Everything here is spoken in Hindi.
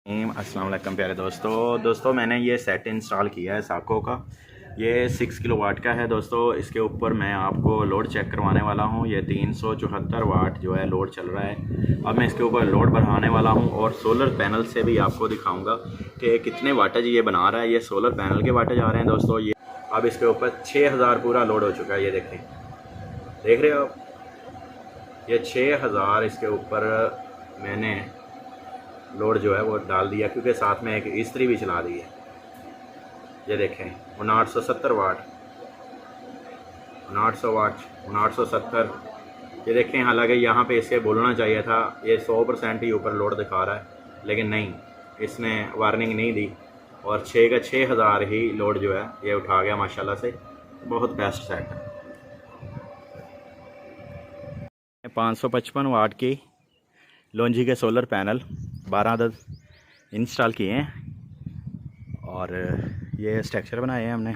अस्सलाम वालेकुम प्यारे दोस्तों मैंने ये सेट इंस्टॉल किया है साको का। ये 6 किलो वाट का है दोस्तों। इसके ऊपर मैं आपको लोड चेक करवाने वाला हूँ। ये 374 वाट जो है लोड चल रहा है। अब मैं इसके ऊपर लोड बढ़ाने वाला हूँ और सोलर पैनल से भी आपको दिखाऊंगा कि कितने वाटेज ये बना रहा है। ये सोलर पैनल के वाटेज आ रहे हैं दोस्तों। ये अब इसके ऊपर 6000 पूरा लोड हो चुका है। ये देखें, देख रहे हो आप, ये 6000 इसके ऊपर मैंने लोड जो है वो डाल दिया, क्योंकि साथ में एक इस्त्री भी चला दी है। ये देखें 5970 वाट, 5900 वाट, 5970। ये देखें, हालांकि यहाँ पे इसे बोलना चाहिए था ये 100% ही ऊपर लोड दिखा रहा है, लेकिन नहीं, इसने वार्निंग नहीं दी और 6 का 6000 ही लोड जो है ये उठा गया माशाल्लाह से। बहुत बेस्ट सेट है। 555 वाट की लोंजी के सोलर पैनल 12 अदद इंस्टॉल किए हैं और ये स्ट्रक्चर बनाए हैं हमने।